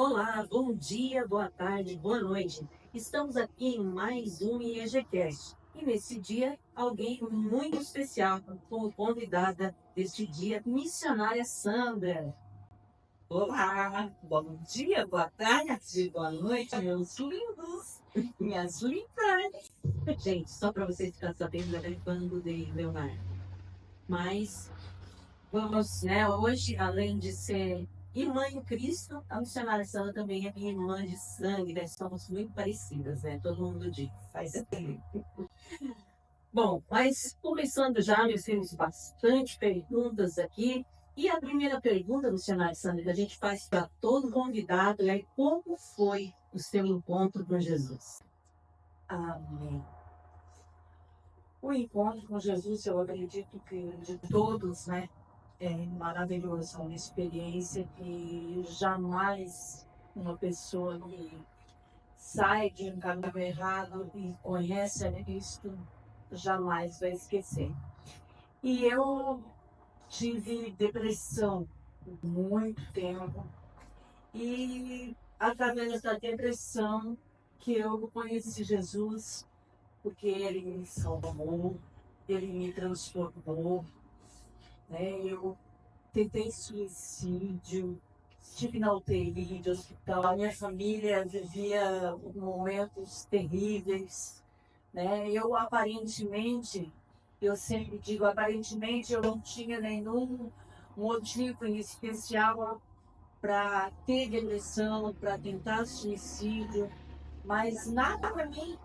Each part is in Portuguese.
Olá, bom dia, boa tarde, boa noite. Estamos aqui em mais um IEGcast. E nesse dia, alguém muito especial como convidada deste dia, missionária Sandra. Olá, bom dia, boa tarde, boa noite, meus lindos, minhas lindas. Gente, só para vocês ficarem sabendo, ela é bando de Leonardo. Mas vamos, né, hoje, além de ser irmã em Cristo, a missionária Sandra também é minha irmã de sangue, né? Somos muito parecidas, né? Todo mundo diz. Faz tempo. Bom, mas começando já, nós temos bastante perguntas aqui. E a primeira pergunta, missionária Sandra, que a gente faz para todo convidado é como foi o seu encontro com Jesus? Amém. O encontro com Jesus, eu acredito que de todos, né, é maravilhoso, é uma experiência que jamais uma pessoa que sai de um caminho errado e conhece a Cristo jamais vai esquecer. E eu tive depressão por muito tempo. E através da depressão que eu conheci Jesus, porque ele me salvou, ele me transformou, né? Eu tentei suicídio, estive na UTI de hospital, a minha família vivia momentos terríveis, né? Eu sempre digo, aparentemente eu não tinha nenhum motivo em especial para ter depressão, para tentar suicídio, mas nada para mim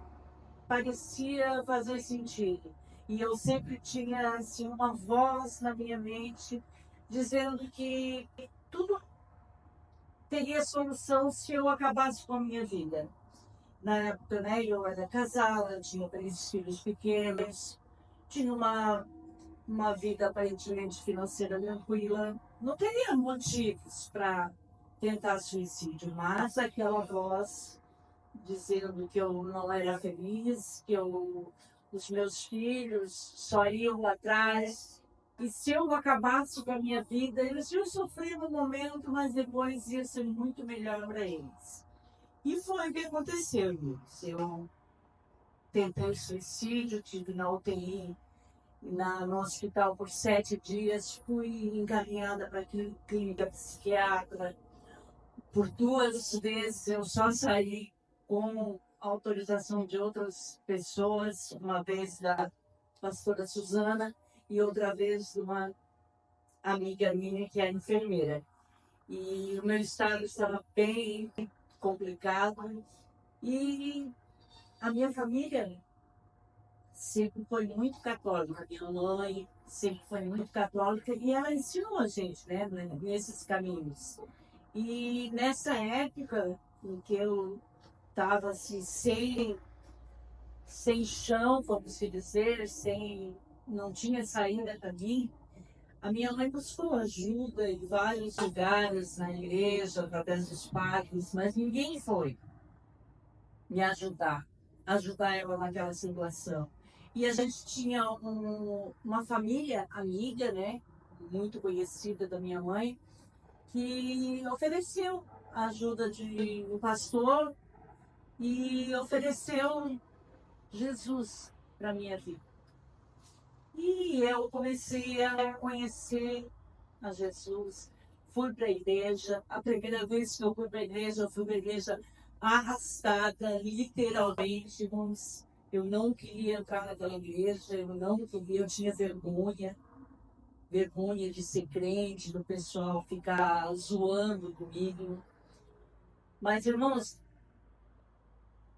parecia fazer sentido. E eu sempre tinha assim, uma voz na minha mente dizendo que tudo teria solução se eu acabasse com a minha vida. Na época, né, eu era casada, tinha 3 filhos pequenos, tinha uma vida aparentemente financeira tranquila, não teria motivos para tentar suicídio, mas aquela voz dizendo que eu não era feliz, que os meus filhos só iam atrás. E se eu acabasse com a minha vida, eles iam sofrer no momento, mas depois ia ser muito melhor para eles. E foi o que aconteceu, Luiz. Eu tentei suicídio, tive na UTI no hospital por 7 dias, fui encaminhada para a clínica psiquiatra. Por 2 vezes eu só saí com autorização de outras pessoas, uma vez da pastora Suzana e outra vez de uma amiga minha que é enfermeira. E o meu estado estava bem complicado e a minha família sempre foi muito católica. Minha mãe sempre foi muito católica e ela ensinou a gente, né, nesses caminhos. E nessa época em que eu estava assim, sem chão, vamos dizer, não tinha saída para mim, a minha mãe buscou ajuda em vários lugares, na igreja, através dos padres, mas ninguém foi me ajudar ela naquela situação. E a gente tinha uma família amiga, né, muito conhecida da minha mãe, que ofereceu a ajuda de um pastor e ofereceu Jesus para a minha vida. E eu comecei a conhecer a Jesus, fui para a igreja. A primeira vez que eu fui para a igreja, eu fui para a igreja arrastada, literalmente. Mas eu não queria entrar naquela igreja, eu não queria, eu tinha vergonha de ser crente, do pessoal ficar zoando comigo. Mas, irmãos,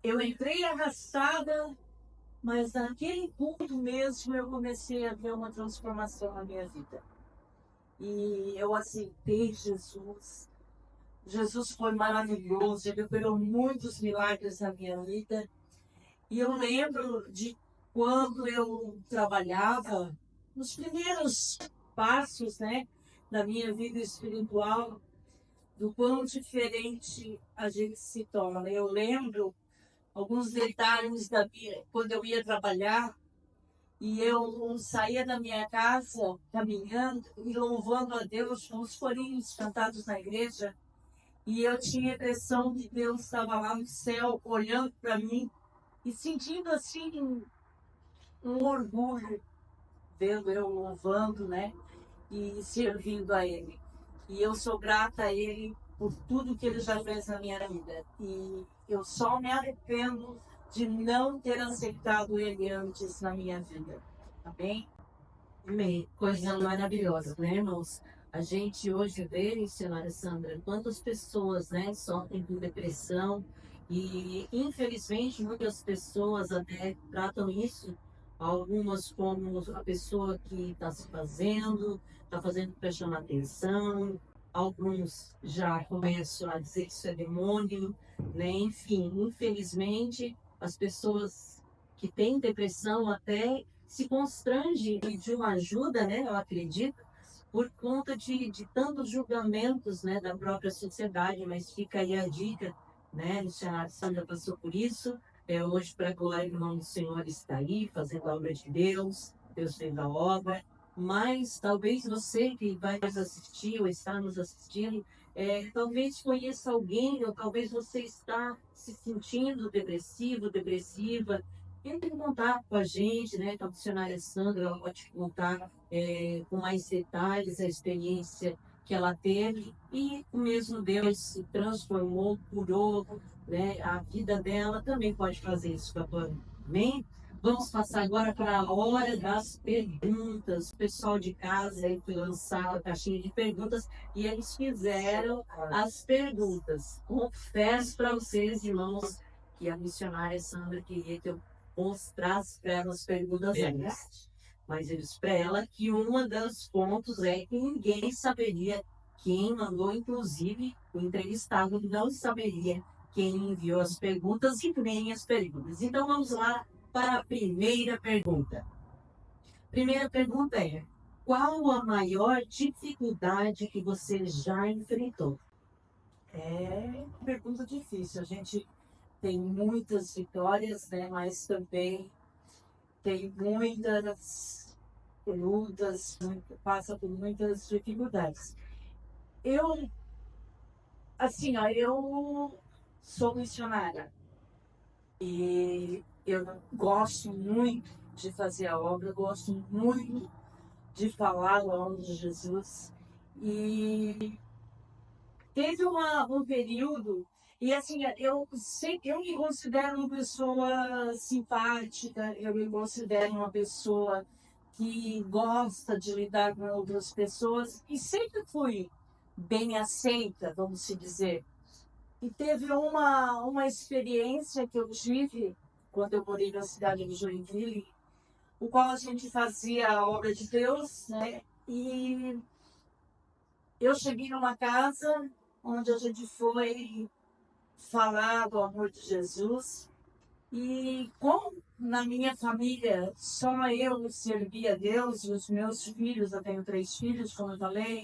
eu entrei arrastada, mas naquele ponto mesmo eu comecei a ver uma transformação na minha vida. E eu aceitei Jesus. Jesus foi maravilhoso, ele operou muitos milagres na minha vida. E eu lembro de quando eu trabalhava, nos primeiros passos, né, da minha vida espiritual, do quão diferente a gente se torna. Eu lembro alguns detalhes da minha, quando eu ia trabalhar, e eu saía da minha casa caminhando e louvando a Deus com os corinhos cantados na igreja. E eu tinha a impressão que Deus estava lá no céu, olhando para mim e sentindo assim um orgulho, vendo eu louvando, né? E servindo a Ele. E eu sou grata a Ele por tudo que Ele já fez na minha vida. E eu só me arrependo de não ter aceitado Ele antes na minha vida. Amém? Amém. Coisa maravilhosa, né, irmãos? A gente hoje vê, missionária Sandra, quantas pessoas, né, sofrem com depressão e, infelizmente, muitas pessoas até tratam isso, algumas como a pessoa que está fazendo para chamar atenção, alguns já começam a dizer que isso é demônio, né? Enfim, infelizmente, as pessoas que têm depressão até se constrange e de uma ajuda, né, eu acredito, por conta de tantos julgamentos, né, da própria sociedade, mas fica aí a dica, né, a Sandra passou por isso, hoje para a glória do nome do Senhor está aí, fazendo a obra de Deus, Deus fez a obra, mas talvez você que vai nos assistir ou está nos assistindo, talvez conheça alguém, ou talvez você está se sentindo depressivo, depressiva, entre em contato com a gente, né? Com a missionária Sandra, ela pode te contar com mais detalhes a experiência que ela teve e o mesmo Deus se transformou, curou, né? A vida dela também pode fazer isso com a tua vida. Amém? Vamos passar agora para a hora das perguntas. O pessoal de casa aí foi lançado a caixinha de perguntas e eles fizeram as perguntas. Confesso para vocês, irmãos, que a missionária Sandra queria que eu mostrasse para ela as perguntas antes. Mas eu disse para ela que uma dos pontos é que ninguém saberia quem mandou, inclusive o entrevistado não saberia quem enviou as perguntas e nem as perguntas. Então vamos lá para a primeira pergunta. Primeira pergunta é: qual a maior dificuldade que você já enfrentou? É uma pergunta difícil. A gente tem muitas vitórias, né? Mas também tem muitas lutas, passa por muitas dificuldades. Eu, assim, ó, eu sou missionária e eu gosto muito de fazer a obra, gosto muito de falar o nome de Jesus. E teve um período, e assim, eu me considero uma pessoa simpática, eu me considero uma pessoa que gosta de lidar com outras pessoas, e sempre fui bem aceita, vamos se dizer. E teve uma experiência que eu tive quando eu morei na cidade de Joinville, o qual a gente fazia a obra de Deus, né? E eu cheguei numa casa onde a gente foi falar do amor de Jesus. E como na minha família só eu servia a Deus e os meus filhos, eu tenho 3 filhos, como eu falei,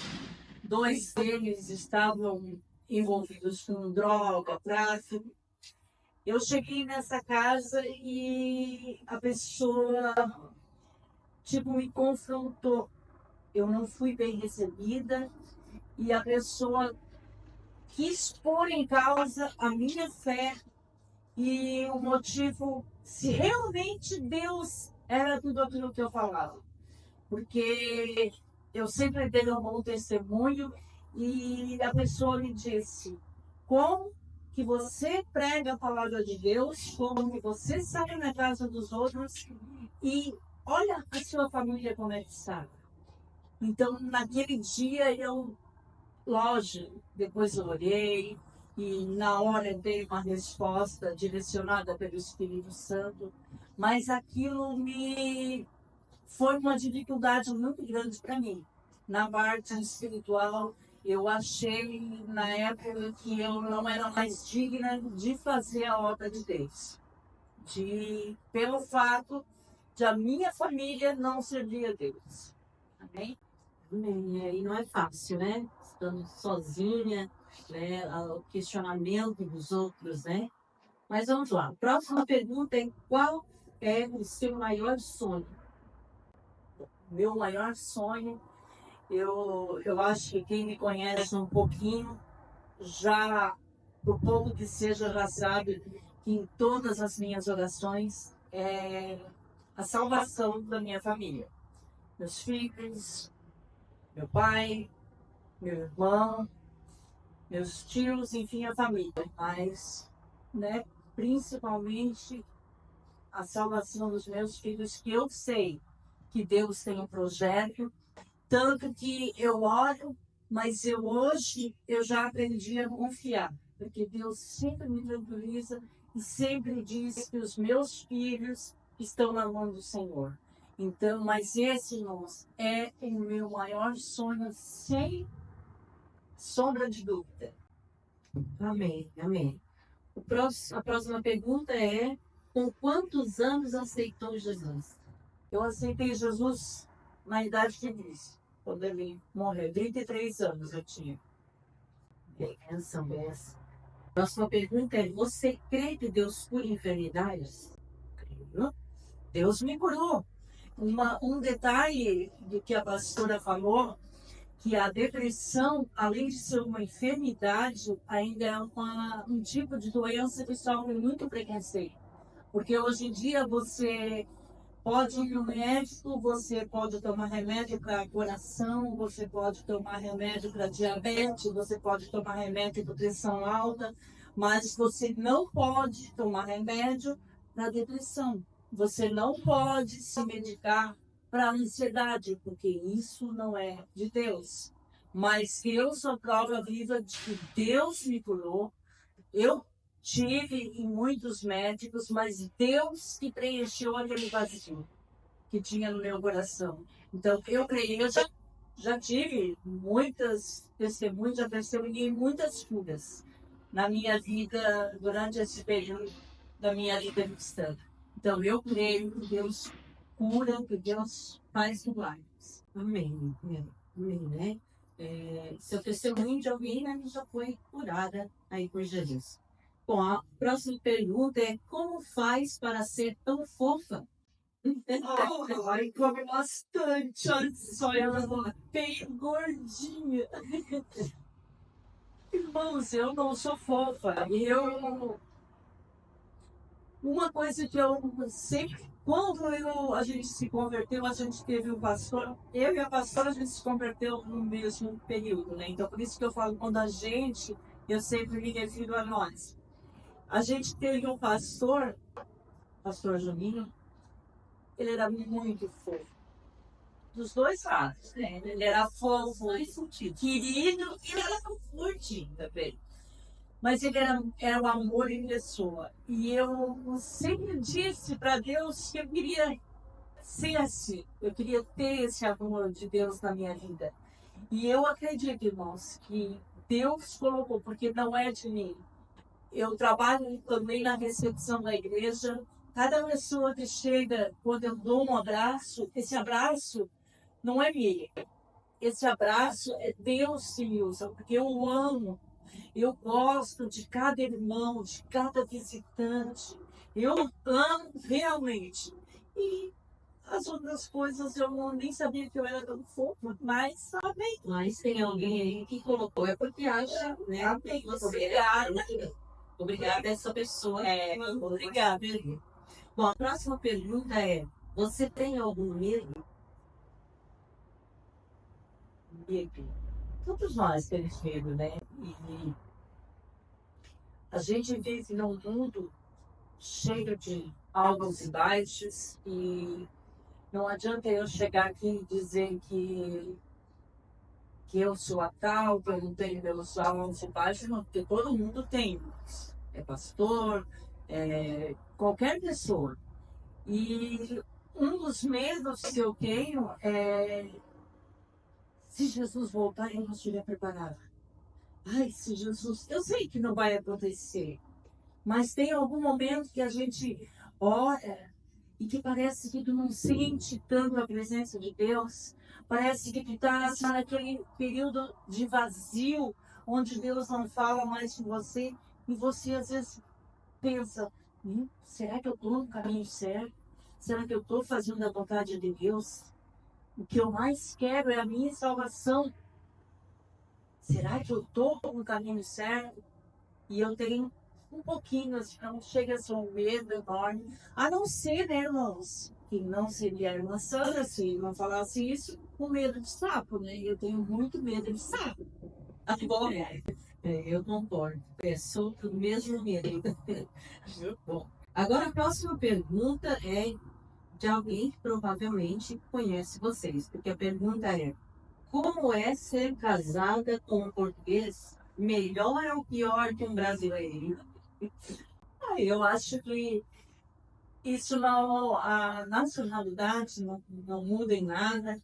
2 deles estavam envolvidos com droga, tráfico. Eu cheguei nessa casa e a pessoa, tipo, me confrontou. Eu não fui bem recebida e a pessoa quis pôr em causa a minha fé e o motivo, se realmente Deus era tudo aquilo que eu falava. Porque eu sempre dei um bom testemunho e a pessoa me disse: como que você prega a palavra de Deus, como que você sai na casa dos outros e olha a sua família como é que está. Então, naquele dia, lógico, depois eu orei e na hora veio uma resposta direcionada pelo Espírito Santo, mas aquilo me foi uma dificuldade muito grande para mim. Na parte espiritual, eu achei na época que eu não era mais digna de fazer a obra de Deus, pelo fato de a minha família não servir a Deus. Amém? Amém. E não é fácil, né? Estando sozinha, né? O questionamento dos outros, né? Mas vamos lá. Próxima pergunta é: qual é o seu maior sonho? Meu maior sonho, eu acho que quem me conhece um pouquinho já o povo que seja já sabe que em todas as minhas orações é a salvação da minha família. Meus filhos, meu pai, meu irmão, meus tios, enfim, a família. Mas, né, principalmente a salvação dos meus filhos, que eu sei que Deus tem um projeto, tanto que eu oro, mas hoje eu já aprendi a confiar, porque Deus sempre me tranquiliza e sempre diz que os meus filhos estão na mão do Senhor. Então, mas esse, irmãos, é o meu maior sonho, sem sombra de dúvida. Amém, amém. A próxima pergunta é: com quantos anos aceitou Jesus? Eu aceitei Jesus na idade de Cristo, quando ele morreu. 33 anos eu tinha. Benção, benção. Próxima pergunta é: você crê que Deus cura enfermidades? Creio. Deus me curou. Um detalhe do que a pastora falou, que a depressão, além de ser uma enfermidade, ainda é um tipo de doença que sofre muito preconceito. Porque hoje em dia você pode ir no médico, você pode tomar remédio para coração, você pode tomar remédio para diabetes, você pode tomar remédio para pressão alta, mas você não pode tomar remédio para depressão. Você não pode se medicar para ansiedade, porque isso não é de Deus. Mas eu sou prova viva de que Deus me curou. Eu tive em muitos médicos, mas Deus que preencheu aquele vazio que tinha no meu coração. Então, eu creio, já tive muitas testemunhas, já testemunhei muitas curas na minha vida, durante esse período da minha vida cristã. Então, eu creio que Deus cura, que Deus faz milagres. Amém, amém, né? Seu testemunho de alguém, né, que já foi curada aí por Jesus. Bom, a próxima pergunta é: como faz para ser tão fofa? Ai, come bastante, olha só, ela bem gordinha. Irmãos, eu não sou fofa. Uma coisa que eu sempre, a gente se converteu, a gente teve um pastor, eu e a pastora, a gente se converteu no mesmo período, né? Então, por isso que eu falo, quando a gente, eu sempre me refiro a nós. A gente teve um pastor, pastor Juninho, ele era muito fofo. Dos dois lados, né? Ele era fofo, querido, e ele era forte também. Mas ele era o amor em pessoa. E eu sempre disse para Deus que eu queria ser assim. Eu queria ter esse amor de Deus na minha vida. E eu acredito, irmãos, que Deus colocou, porque não é de mim. Eu trabalho também na recepção da igreja. Cada pessoa que chega, quando eu dou um abraço, esse abraço não é meu. Esse abraço é Deus que me usa, porque eu amo. Eu gosto de cada irmão, de cada visitante. Eu amo realmente. E as outras coisas nem sabia que eu era tão fofa, mas sabem. Mas tem alguém aí que colocou, é porque acha, né? Amém. Obrigada. Obrigada a essa pessoa. Obrigada. Bom, a próxima pergunta é: você tem algum medo? Medo. Todos nós temos medo, né? E a gente vive num mundo cheio de altos e baixos e não adianta eu chegar aqui e dizer que eu sou a tal, que eu não tenho meus altos e baixos, não, porque todo mundo tem. É pastor, é qualquer pessoa. E um dos medos que eu tenho é se Jesus voltar, eu não estiver preparada. Ai, se Jesus. Eu sei que não vai acontecer, mas tem algum momento que a gente ora e que parece que tu não sente tanto a presença de Deus. Parece que tu está assim, naquele período de vazio, onde Deus não fala mais com você, e você às vezes pensa, será que eu estou no caminho certo? Será que eu estou fazendo a vontade de Deus? O que eu mais quero é a minha salvação. será que eu estou no caminho certo? E eu tenho um pouquinho, assim, não chega a ser um medo enorme, a não ser, né, irmãos, que não seria a irmã Sandra se não falasse isso, com medo de sapo, né? Eu tenho muito medo de sapo. Tá bom? Eu concordo. Sou do mesmo medo. Bom, agora a próxima pergunta é de alguém que provavelmente conhece vocês, porque a pergunta é: como é ser casada com um português? Melhor ou pior que um brasileiro? Eu acho que isso não, a nacionalidade não muda em nada.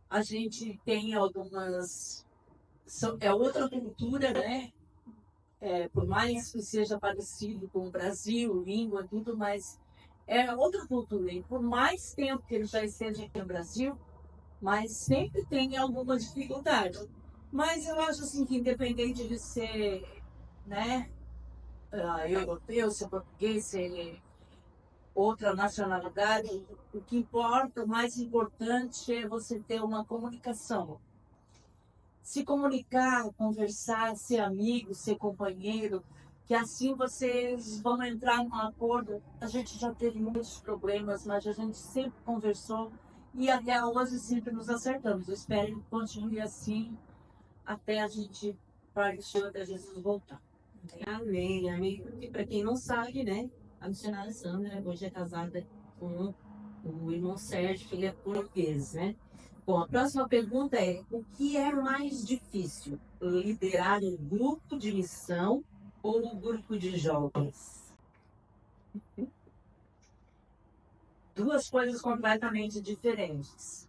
A gente tem algumas. É outra cultura, né? Por mais que seja parecido com o Brasil, língua, tudo, mas é outra cultura. E por mais tempo que ele já esteja aqui no Brasil, mas sempre tem alguma dificuldade. Mas eu acho assim que independente de ser, né, europeu, ser português, ser outra nacionalidade, o que importa, o mais importante é você ter uma comunicação. Se comunicar, conversar, ser amigo, ser companheiro, que assim vocês vão entrar num acordo. A gente já teve muitos problemas, mas a gente sempre conversou e até hoje sempre nos acertamos. Eu espero que continue assim até a gente partir, até Jesus voltar. Amém, amém. E para quem não sabe, né, a missionária Sandra hoje é casada com o irmão Sérgio, que ele é português, né? Bom, a próxima pergunta é: o que é mais difícil, liderar um grupo de missão ou um grupo de jovens? Duas coisas completamente diferentes.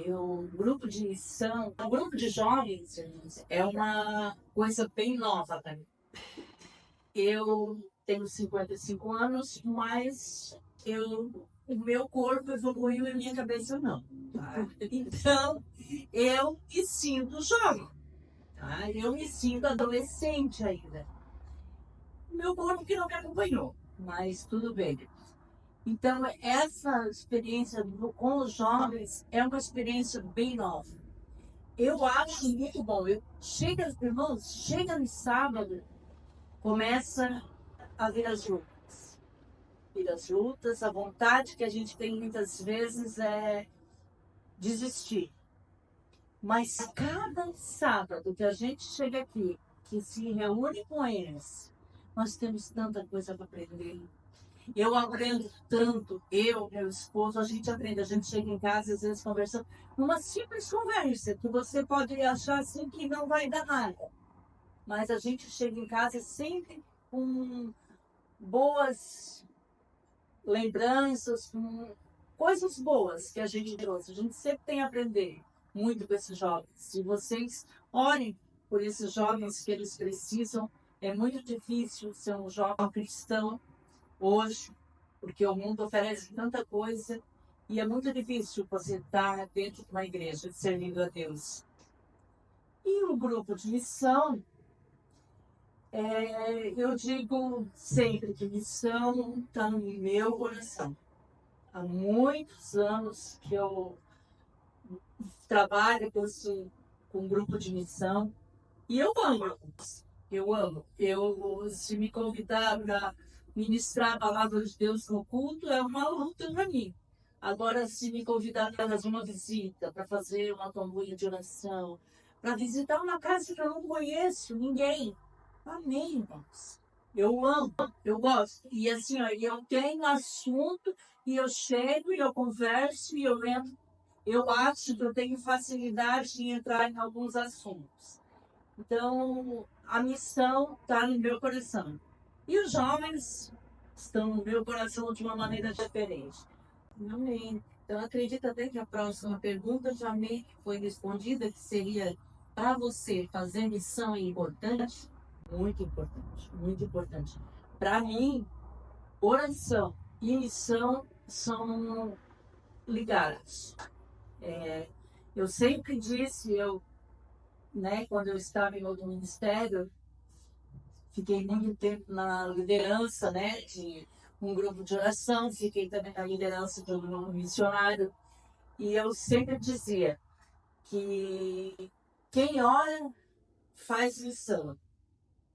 O grupo de missão, o grupo de jovens é uma coisa bem nova para mim. Eu tenho 55 anos, mas o meu corpo evoluiu e minha cabeça não. Tá? Então, eu me sinto jovem. Tá? Eu me sinto adolescente ainda. Meu corpo que não me acompanhou, mas tudo bem. Então, essa experiência com os jovens é uma experiência bem nova. Eu acho muito bom. Irmãos, chega no sábado, começa a vir as lutas. Vir as lutas, a vontade que a gente tem muitas vezes é desistir. Mas cada sábado que a gente chega aqui, que se reúne com eles, nós temos tanta coisa para aprender. Eu aprendo tanto, meu esposo, a gente aprende. A gente chega em casa, às vezes, conversando, numa simples conversa, que você pode achar assim que não vai dar nada. Mas a gente chega em casa sempre com boas lembranças, com coisas boas que a gente trouxe. A gente sempre tem a aprender muito com esses jovens. Se vocês orem por esses jovens que eles precisam, é muito difícil ser um jovem cristão hoje, porque o mundo oferece tanta coisa e é muito difícil você estar dentro de uma igreja servindo a Deus. E o grupo de missão, eu digo sempre que missão está no meu coração. Há muitos anos que eu trabalho com um grupo de missão e eu amo. Eu amo. Se me convidar para ministrar a palavra de Deus no culto, é uma luta para mim. Agora, se me convidar para fazer uma visita, para fazer uma campanha de oração, para visitar uma casa que eu não conheço ninguém, amém, irmãos. Eu amo, eu gosto. E assim, ó, eu tenho assunto, e eu chego, e eu converso, e eu entro. Eu acho que eu tenho facilidade em entrar em alguns assuntos. Então, a missão está no meu coração. E os jovens estão no meu coração de uma maneira diferente. Amém. Então, acredito até que a próxima pergunta já meio que foi respondida, que seria: para você, fazer missão é importante? Muito importante, muito importante. Para mim, oração e missão são ligadas. Eu sempre disse, quando eu estava em outro ministério, fiquei muito tempo na liderança, de um grupo de oração, fiquei também na liderança de um grupo missionário, e eu sempre dizia que quem ora faz lição.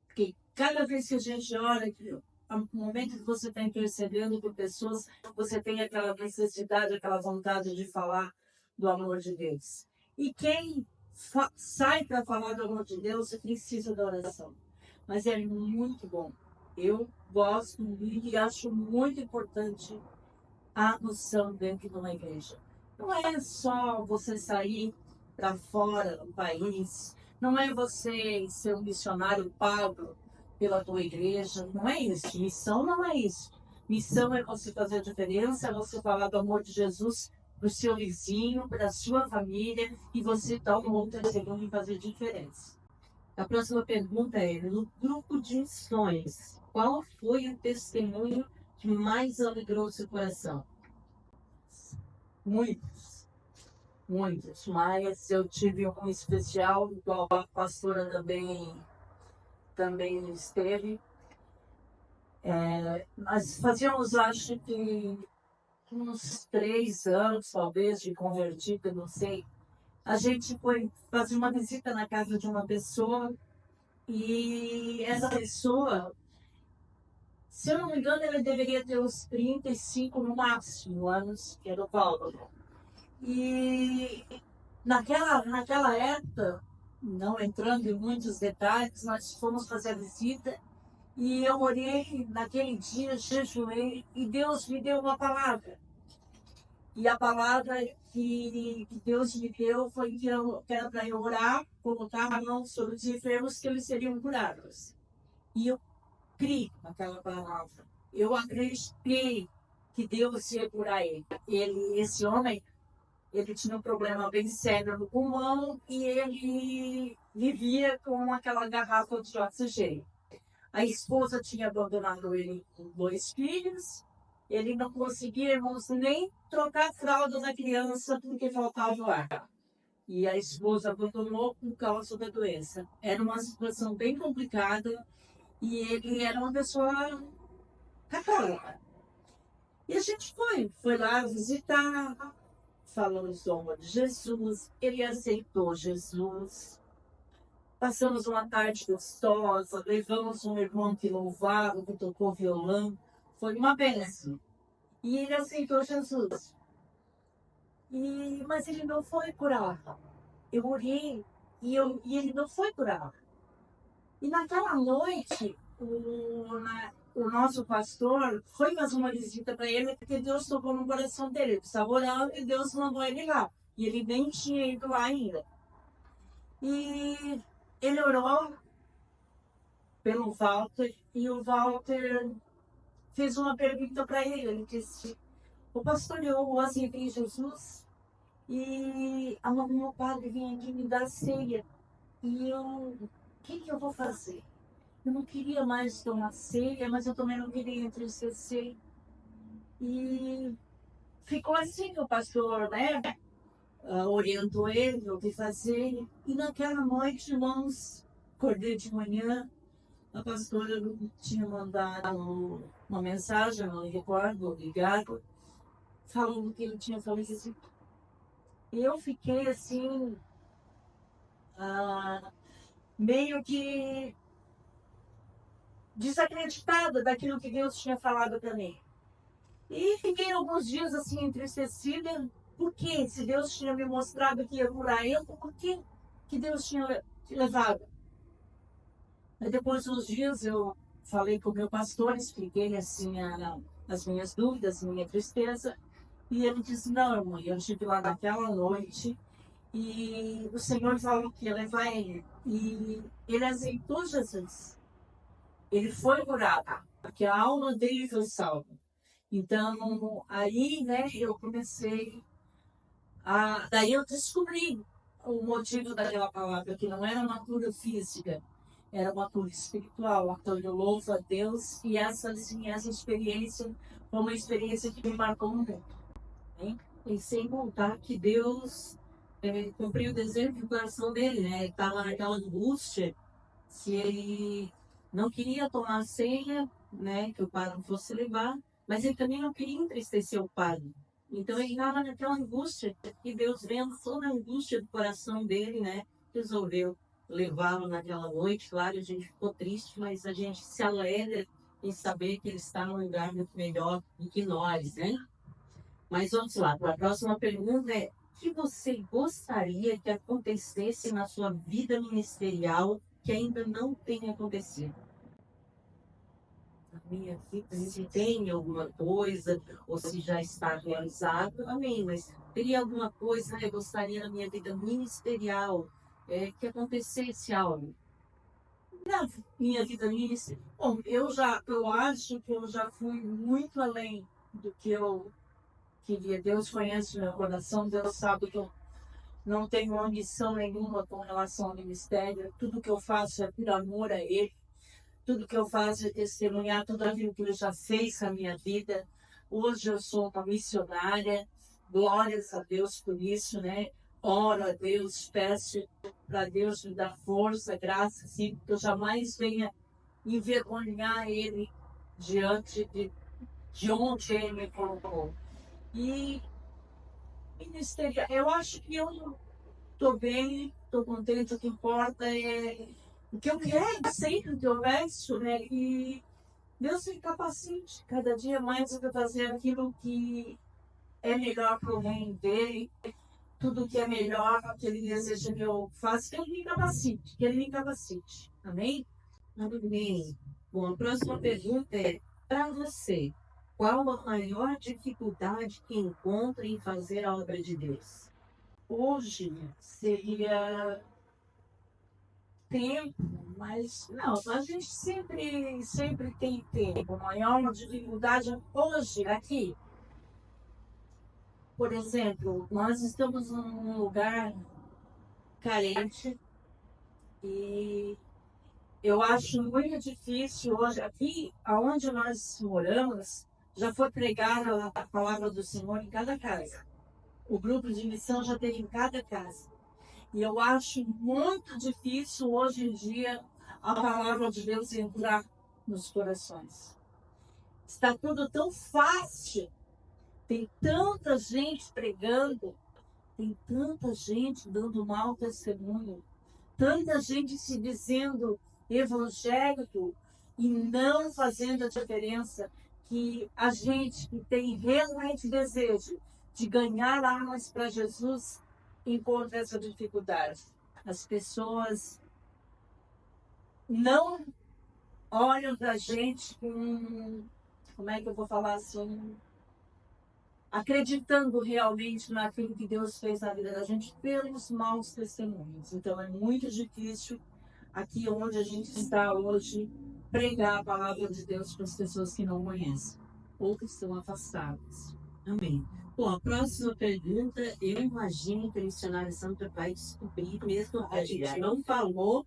Porque cada vez que a gente ora, no momento que você está intercedendo por pessoas, você tem aquela necessidade, aquela vontade de falar do amor de Deus. E quem sai para falar do amor de Deus precisa da oração. Mas é muito bom. Eu gosto muito e acho muito importante a noção dentro de uma igreja. Não é só você sair para fora do país, não é você ser um missionário pago pela tua igreja, não é isso. Missão não é isso. Missão é você fazer a diferença, é você falar do amor de Jesus para o seu vizinho, para a sua família, e você dar um outro segundo e fazer diferença. A próxima pergunta é: no grupo de missões, qual foi o testemunho que mais alegrou seu coração? Muitos, muitos, mas eu tive um especial, igual a pastora também esteve. Nós fazíamos, acho que uns 3 anos, talvez, de convertida, não sei. A gente foi fazer uma visita na casa de uma pessoa e essa pessoa, se eu não me engano, ela deveria ter uns 35 no máximo anos, que era o Paulo. E naquela época, não entrando em muitos detalhes, nós fomos fazer a visita e eu orei naquele dia, jejuei e Deus me deu uma palavra. E a palavra que Deus me deu foi que era para eu orar, colocar a mão sobre os enfermos, que eles seriam curados. E eu criei naquela palavra. Eu acreditei que Deus ia curar ele. Esse homem, ele tinha um problema bem sério no pulmão e ele vivia com aquela garrafa de oxigênio. A esposa tinha abandonado ele com 2 filhos. Ele não conseguia, irmãos, nem trocar a fralda da criança porque faltava o ar. E a esposa abandonou por causa da doença. Era uma situação bem complicada e ele era uma pessoa católica. E a gente foi lá visitar, falamos do amor de Jesus, ele aceitou Jesus. Passamos uma tarde gostosa, levamos um irmão que louvava, que tocou violão. Foi uma bênção. E ele aceitou Jesus. Mas ele não foi curado. Eu orei e ele não foi curado. E naquela noite, o nosso pastor foi fazer uma visita para ele, porque Deus tocou no coração dele. Ele estava orando e Deus mandou ele lá. E ele nem tinha ido lá ainda. E ele orou pelo Walter, e o Walter fez uma pergunta para ele. Ele disse: o pastor, eu aceitei Jesus e amanhã meu padre vem aqui me dar ceia. E o que eu vou fazer? Eu não queria mais tomar ceia, mas eu também não queria entristecer. E ficou assim, o pastor, né? Orientou ele o que fazer. E naquela noite, irmãos, acordei de manhã, a pastora tinha mandado uma mensagem, não me recordo, ligado, falando que ele tinha falecido. E eu fiquei assim, meio que desacreditada daquilo que Deus tinha falado para mim. E fiquei alguns dias assim entristecida, porque se Deus tinha me mostrado que ia curar ele, por que Deus tinha levado? Aí depois de uns dias eu falei com o meu pastor, expliquei assim as minhas dúvidas, minha tristeza, e ele disse: não, irmã, eu estive lá naquela noite e o Senhor falou que ia levar ele. E ele aceitou Jesus. Ele foi curado, porque a alma dele foi salva. Então, aí, né, eu comecei daí eu descobri o motivo daquela palavra, que não era uma cura física, era uma cura espiritual. Então, eu louvo a Deus e essa experiência foi uma experiência que me marcou muito. Hein? E sem contar que Deus cumpriu o desejo do coração dele, né? Ele estava naquela angústia, se ele não queria tomar ceia, né? Que o padre fosse levar, mas ele também não queria entristecer o padre. Então ele estava naquela angústia, e Deus, vendo toda a angústia do coração dele, né? Resolveu levá-lo naquela noite. Claro, a gente ficou triste, mas a gente se alegra em saber que ele está num lugar muito melhor do que nós, né? Mas vamos lá, a próxima pergunta é: o que você gostaria que acontecesse na sua vida ministerial que ainda não tenha acontecido? Na minha vida, Se tem alguma coisa, ou se já está realizado, amém. Mas teria alguma coisa que eu gostaria na minha vida ministerial que acontecesse algo? na minha vida nisso, bom, eu acho que eu já fui muito além do que eu queria. Deus conhece o meu coração, Deus sabe que eu não tenho ambição nenhuma com relação ao ministério. Tudo que eu faço é por amor a Ele. Tudo que eu faço é testemunhar tudo aquilo que Ele já fez na minha vida. Hoje eu sou uma missionária, glórias a Deus por isso, né? Oro a Deus, peço para Deus me dar força, graça, assim, que eu jamais venha envergonhar Ele diante de onde Ele me colocou. E ministerial, eu acho que eu estou bem, estou contente, o que importa é o que eu quero sempre que eu vejo, né? E Deus me capacite cada dia mais para fazer aquilo que é melhor para o reino dele, tudo que é melhor, que ele deseja que eu faça, que ele me capacite, que ele me capacite. Amém? Amém. Bom, a próxima pergunta é: para você, qual a maior dificuldade que encontra em fazer a obra de Deus? Hoje seria tempo, mas não, a gente sempre tem tempo. A maior dificuldade hoje, aqui, por exemplo, nós estamos num lugar carente e eu acho muito difícil hoje, aqui aonde nós moramos, já foi pregada a palavra do Senhor em cada casa. O grupo de missão já teve em cada casa. E eu acho muito difícil hoje em dia a palavra de Deus entrar nos corações. Está tudo tão fácil. Tem tanta gente pregando, tem tanta gente dando mau testemunho, tanta gente se dizendo evangélico e não fazendo a diferença, que a gente que tem realmente desejo de ganhar almas para Jesus encontra essa dificuldade. As pessoas não olham para a gente com, como é que eu vou falar assim, acreditando realmente naquilo que Deus fez na vida da gente pelos maus testemunhos. Então é muito difícil aqui onde a gente está hoje pregar a palavra de Deus para as pessoas que não conhecem ou que estão afastadas. Amém. Bom, a próxima pergunta, eu imagino que a missionária Santa vai descobrir, mesmo que a gente não falou,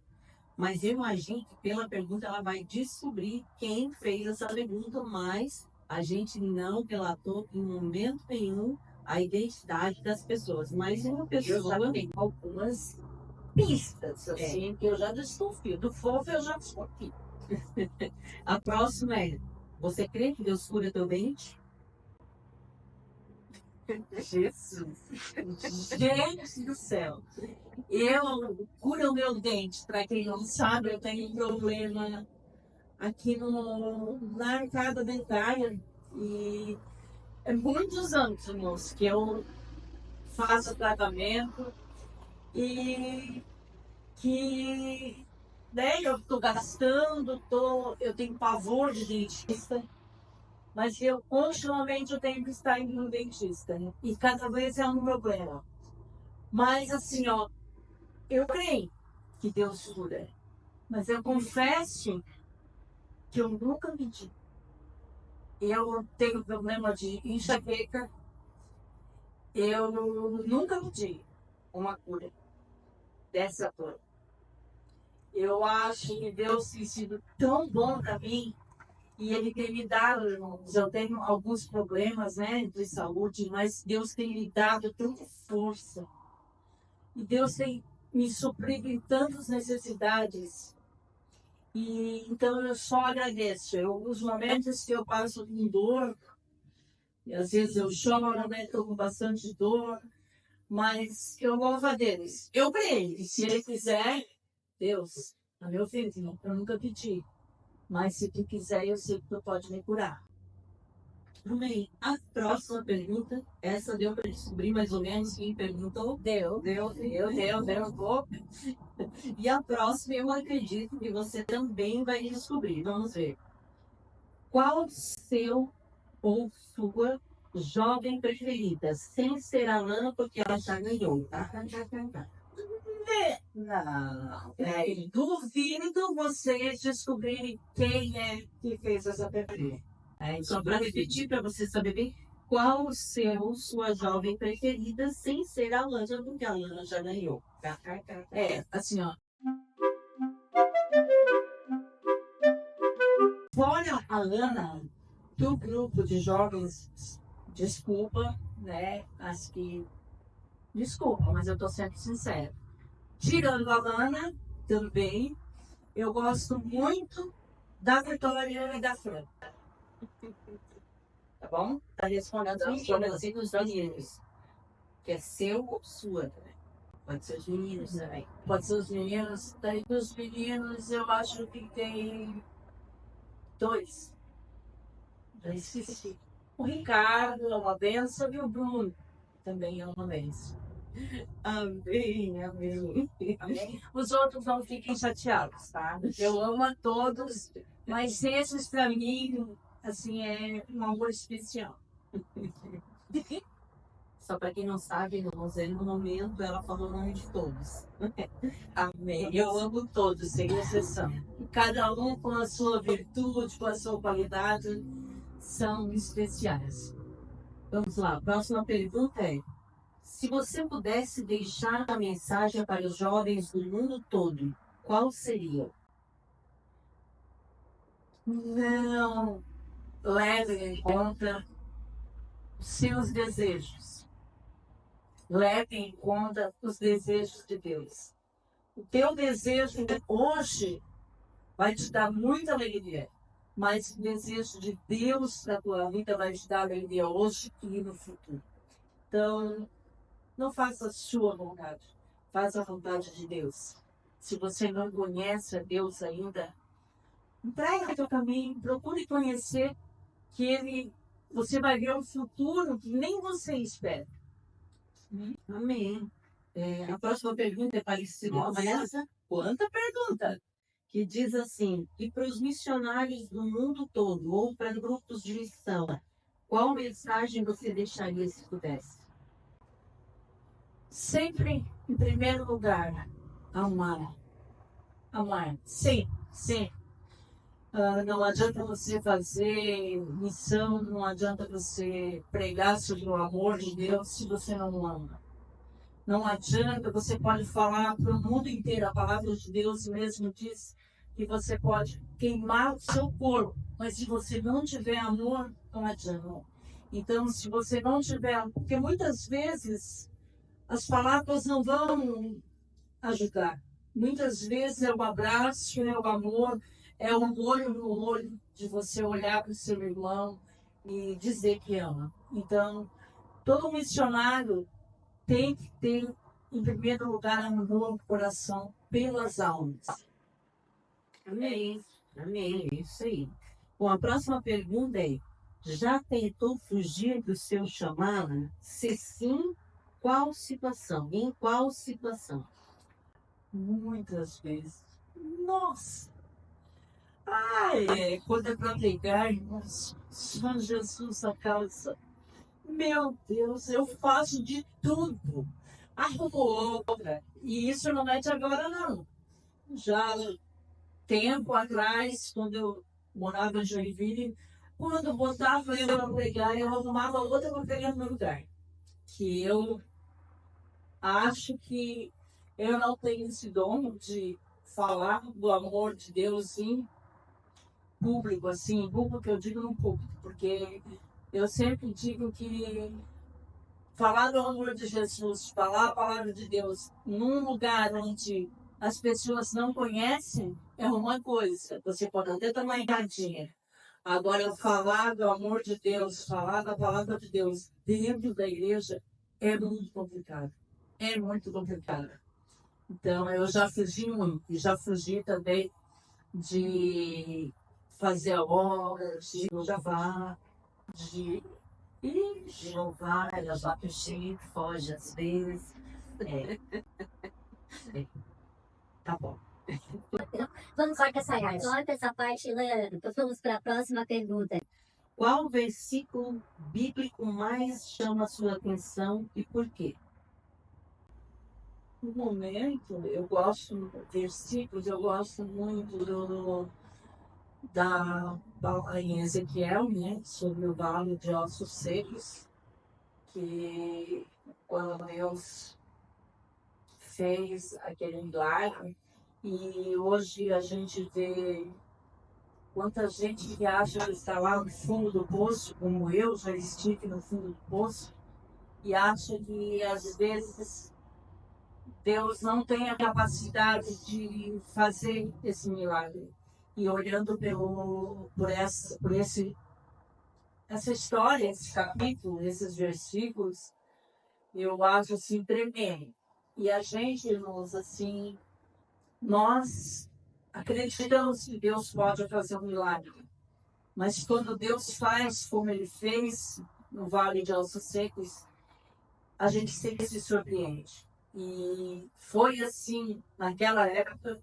mas eu imagino que pela pergunta ela vai descobrir quem fez essa pergunta, mas a gente não relatou em momento nenhum a identidade das pessoas. Mas uma Eu já pessoa. tenho algumas pistas, assim, que eu já desconfio. Do fofo eu já desconfio. A próxima é: você crê que Deus cura teu dente? Jesus! Gente do céu! Eu curo o meu dente. Para quem não sabe, eu tenho um problema aqui na arcada dentária. E é muitos anos, moço, que eu faço tratamento e que né, eu estou gastando, eu tenho pavor de dentista, mas eu continuamente eu tenho que estar indo no dentista, né? E cada vez é um problema. Mas assim, ó, eu creio que Deus cura, mas eu confesso que eu nunca medi. Eu tenho problema de enxaqueca, eu nunca medi uma cura dessa dor. Eu acho que Deus tem sido tão bom para mim e Ele tem me dado, irmãos. Eu tenho alguns problemas, né, de saúde, mas Deus tem me dado tanta força. E Deus tem me suprido em tantas necessidades. E então eu só agradeço. Os momentos que eu passo com dor, e às vezes eu choro, né, estou com bastante dor, mas eu louvo a Deus. Eu creio que se Ele quiser, Deus, tá me ofendendo, eu nunca pedi. Mas se tu quiser, eu sei que tu pode me curar. Amém. A próxima pergunta, essa deu para descobrir mais ou menos quem perguntou. Deu. Vou. E a próxima eu acredito que você também vai descobrir. Vamos ver. Qual seu ou sua jovem preferida? Sem ser a Lana, porque ela já ganhou, tá? Não, duvido vocês descobrirem quem é que fez essa pergunta. Só para repetir, para você saber bem, qual o seu, sua jovem preferida, sem ser a Lana, porque a Lana já ganhou. Assim, ó. Fora a Ana, do grupo de jovens, desculpa, né? Acho que. Desculpa, mas eu tô sendo sincera. Tirando a Ana, também, eu gosto muito da Vitória e da Fran. Tá bom? Tá respondendo assim dos meninos. Que é seu ou sua, né? Pode ser os meninos também. Pode ser os meninos. Daí dos meninos eu acho que tem dois. Já esqueci. O Ricardo é uma benção e o Bruno também é uma benção. Amém, amém. Amém? Os outros não fiquem chateados, tá? Eu amo a todos, mas esses pra mim, assim, é um amor especial. Só para quem não sabe, Rosane, no momento ela falou o nome de todos. Amém. Eu amo todos, sem exceção. Cada um com a sua virtude, com a sua qualidade, são especiais. Vamos lá, a próxima pergunta é: se você pudesse deixar uma mensagem para os jovens do mundo todo, qual seria? Não levem em conta os seus desejos. Levem em conta os desejos de Deus. O teu desejo hoje vai te dar muita alegria, mas o desejo de Deus na tua vida vai te dar alegria hoje e no futuro. Então, não faça a sua vontade, faça a vontade de Deus. Se você não conhece a Deus ainda, entregue o teu caminho, procure conhecer que você vai ver um futuro que nem você espera. Amém. A próxima pergunta é parecida com essa. Quanta pergunta! Que diz assim: e para os missionários do mundo todo, ou para grupos de missão, qual mensagem você deixaria se pudesse? Sempre, em primeiro lugar, amar. Amar. Sim, sim. Não adianta você fazer missão, não adianta você pregar sobre o amor de Deus se você não ama. Não adianta, você pode falar para o mundo inteiro a palavra de Deus, mesmo diz que você pode queimar o seu corpo, mas se você não tiver amor, não adianta. Então, se você não tiver, porque muitas vezes as palavras não vão ajudar. Muitas vezes é o abraço, é o amor, é o olho no olho de você olhar para o seu irmão e dizer que ama. Então, todo missionário tem que ter, em primeiro lugar, amor no coração pelas almas. Amém. Amém. Isso aí. Bom, a próxima pergunta é: já tentou fugir do seu chamado? Se sim, qual situação? Em qual situação? Muitas vezes. Nossa! Quando é para pregar, irmãos, só Jesus a causa. Meu Deus, eu faço de tudo. Arrumo outra. E isso não é de agora, não. Já tempo atrás, quando eu morava em Joinville, quando eu botava eu para pregar, eu arrumava outra para pregar no meu lugar. Que eu acho que eu não tenho esse dom de falar do amor de Deus em público, assim, público eu digo no público, porque eu sempre digo que falar do amor de Jesus, falar a palavra de Deus num lugar onde as pessoas não conhecem é uma coisa. Você pode até dar uma erradinha. Agora, falar do amor de Deus, falar da palavra de Deus dentro da igreja é muito complicado. É muito complicado. Então, eu já fugi muito. E já fugi também de fazer obras, de louvar, de... Ixi, Louvar, ela já fugir, foge às vezes. é, tá bom. Vamos corta essa parte. Corta essa parte, Leandro. Vamos para a próxima pergunta. Qual versículo bíblico mais chama a sua atenção e por quê? No momento, eu gosto de versículos, eu gosto muito em Ezequiel, né, sobre o vale de ossos secos, que quando Deus fez aquele milagre, e hoje a gente vê quanta gente que acha que está lá no fundo do poço, como eu já estive no fundo do poço, e acha que às vezes Deus não tem a capacidade de fazer esse milagre. E olhando essa história, esse capítulo, esses versículos, eu acho assim tremendo. E a gente, irmãos, assim, nós acreditamos que Deus pode fazer um milagre. Mas quando Deus faz como Ele fez no Vale de Ossos Secos, a gente sempre se surpreende. E foi assim naquela época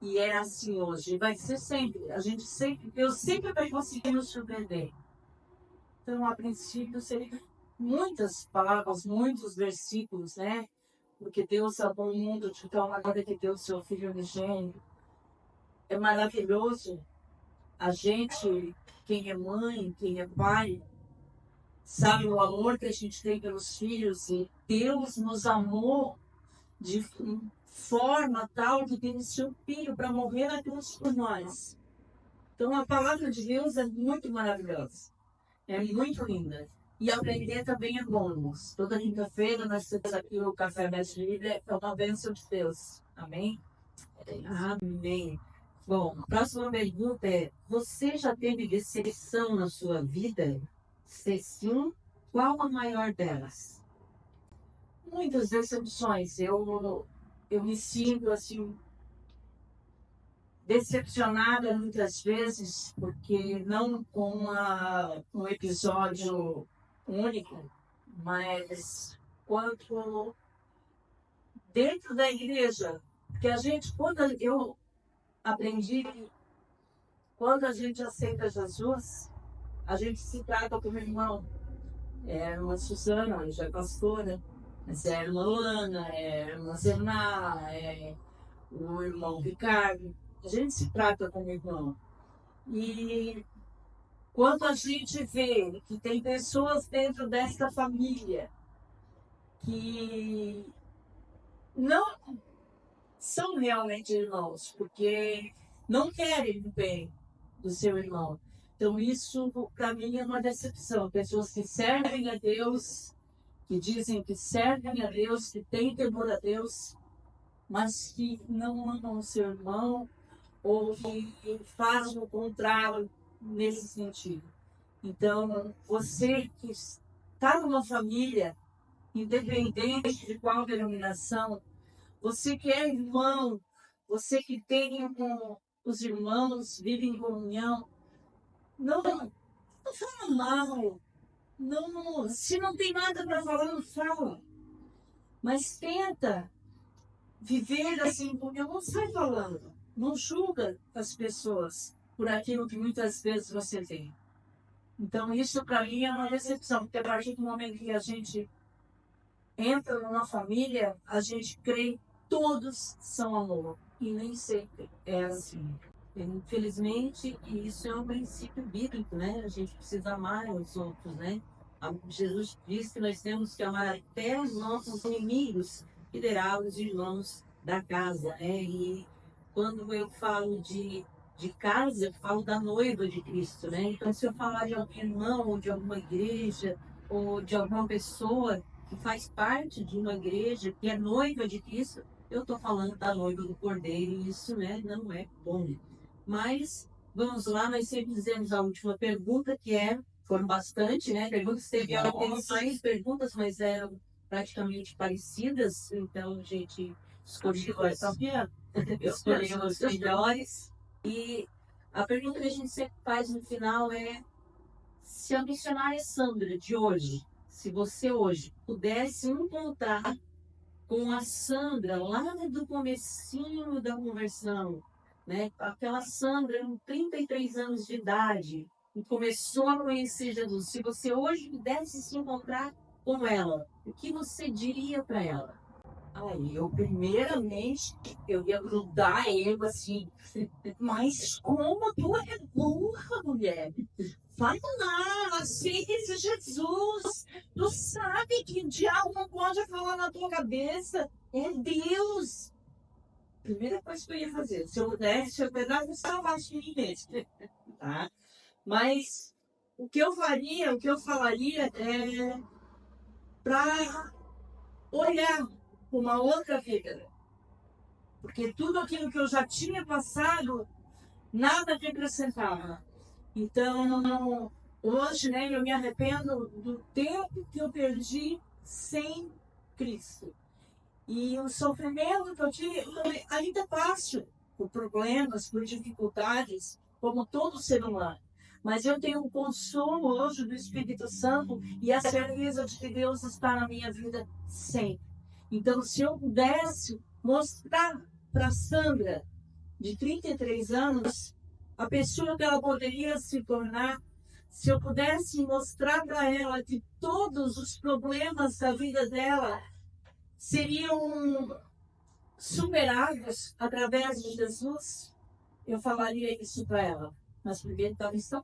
e é assim hoje. E vai ser sempre. Deus sempre vai conseguir nos surpreender. Então, a princípio, seria muitas palavras, muitos versículos, né? Porque Deus amou o mundo de tal maneira que deu o seu Filho unigênito. É maravilhoso. A gente, quem é mãe, quem é pai, sabe o amor que a gente tem pelos filhos. E Deus nos amou de forma tal que teve seu filho para morrer na cruz por nós. Então a palavra de Deus é muito maravilhosa, é muito linda. E aprender também é bom, irmãos. Toda quinta-feira nós temos aqui o Café Mestre Bíblia, é uma bênção de Deus. Amém? Amém. Bom, a próxima pergunta é: você já teve decepção na sua vida? Se sim, qual a maior delas? Muitas decepções. Eu me sinto assim decepcionada muitas vezes, porque não com um episódio único, mas quanto dentro da igreja. Porque a gente, quando eu aprendi que quando a gente aceita Jesus, a gente se trata como irmão. É a irmã Suzana, já é pastora, mas é a irmã Lana, é a irmã Zená, é o irmão Ricardo. A gente se trata como irmão. E quando a gente vê que tem pessoas dentro desta família que não são realmente irmãos, porque não querem o bem do seu irmão. Então, isso, para mim, é uma decepção. Pessoas que servem a Deus, que dizem que servem a Deus, que têm temor a Deus, mas que não amam o seu irmão ou que fazem o contrário nesse sentido. Então, você que está numa família, independente de qual denominação, você que é irmão, você que tem com os irmãos, vive em comunhão, não fala mal, se não tem nada para falar, não fala. Mas tenta viver assim, porque não sai falando, não julga as pessoas por aquilo que muitas vezes você tem. Então, isso para mim é uma decepção, porque a partir do momento que a gente entra numa família, a gente crê que todos são amor. E nem sempre é assim. Infelizmente, isso é um princípio bíblico, né? A gente precisa amar os outros, né? Jesus disse que nós temos que amar até os nossos inimigos, liderar os irmãos da casa, né? E quando eu falo de casa, eu falo da noiva de Cristo, né? Então, se eu falar de algum irmão, ou de alguma igreja, ou de alguma pessoa que faz parte de uma igreja, que é noiva de Cristo, eu estou falando da noiva do Cordeiro, e isso, né, não é bom. Mas, vamos lá, nós sempre dizemos a última pergunta, que é, foram bastante, né? Perguntas, teve mais perguntas, mas eram praticamente parecidas, então a gente escolhemos, escolhemos os melhores. E a pergunta que a gente sempre faz no final é: se a missionária Sandra de hoje, se você hoje pudesse encontrar com a Sandra lá do comecinho da conversão, né? Aquela Sandra com 33 anos de idade, que começou a conhecer Jesus. Se você hoje pudesse se encontrar com ela, o que você diria para ela? Aí, eu primeiramente, eu ia grudar ele assim, mas como tu é burra, mulher? Vai lá, aceita esse Jesus. Tu sabe que o diabo não pode falar na tua cabeça. É Deus. Primeira coisa que eu ia fazer, se eu pudesse, eu pedaço salvasse de mim mesmo, tá? Mas o que eu faria, o que eu falaria é para olhar uma outra vida. Porque tudo aquilo que eu já tinha passado, nada me acrescentava. Então, hoje, né, eu me arrependo do tempo que eu perdi sem Cristo. E o sofrimento que eu tive, eu ainda passo por problemas, por dificuldades, como todo ser humano. Mas eu tenho um consolo hoje do Espírito Santo e a certeza de que Deus está na minha vida sempre. Então, se eu pudesse mostrar para Sandra, de 33 anos, a pessoa que ela poderia se tornar, se eu pudesse mostrar para ela que todos os problemas da vida dela seriam superados através de Jesus, eu falaria isso para ela. Mas primeiro talvez não.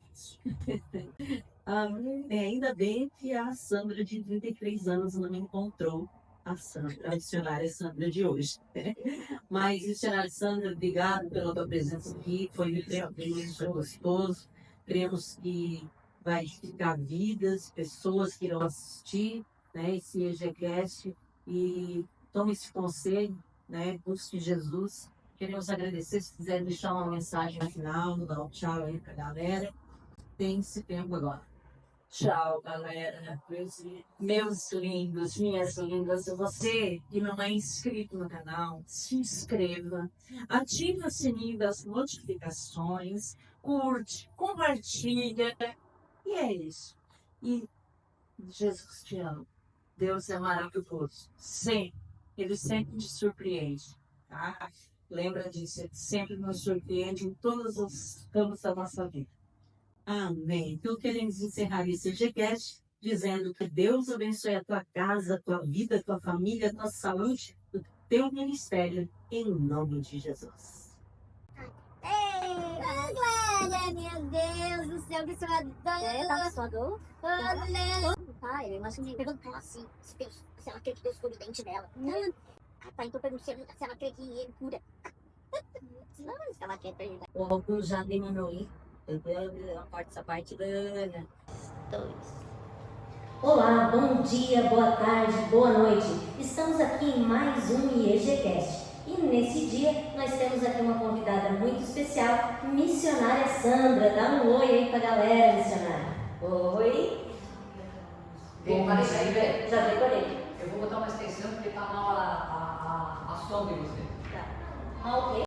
Ainda bem que a Sandra de 33 anos não encontrou a Sandra, a missionária Sandra de hoje. Mas, missionária Sandra, obrigado pela tua presença aqui. Foi muito tranquilo, foi gostoso. Cremos que vai edificar vidas, pessoas que irão assistir, né, esse EGCast. E tome esse conselho, né, busque Jesus. Queremos agradecer. Se quiser deixar uma mensagem no final, dar um tchau aí para a galera. Tem esse tempo agora. Tchau, galera. Meus lindos, minhas lindas. Você que não é inscrito no canal, se inscreva. Ative o sininho das notificações. Curte, compartilha. E é isso. E Jesus te ama. Deus é maravilhoso. Sempre. Ele sempre te surpreende. Tá? Lembra disso. Ele sempre nos surpreende em todos os campos da nossa vida. Amém. Então queremos encerrar esse EGCast dizendo que Deus abençoe a tua casa, a tua vida, a tua família, a tua saúde, o teu ministério, em nome de Jesus. Ei, Glória, meu Deus do céu, que senhora tá suador? Pai, eu imagino que perguntou assim, se ela crê que Deus cura o dente dela. Pai, então pergunto se ela crê que ele cura. Não, se ela crê, pergunta. O álcool já diminuiu. Corta essa parte. 2. Olá, bom dia, boa tarde, boa noite. Estamos aqui em mais um IEGCast. E nesse dia nós temos aqui uma convidada muito especial, missionária Sandra. Dá um oi aí pra galera, missionária. Oi. Decorei isso aí, velho. Já decorei. Eu vou botar uma extensão porque tá mal a som de você. Tá. Ah, ok.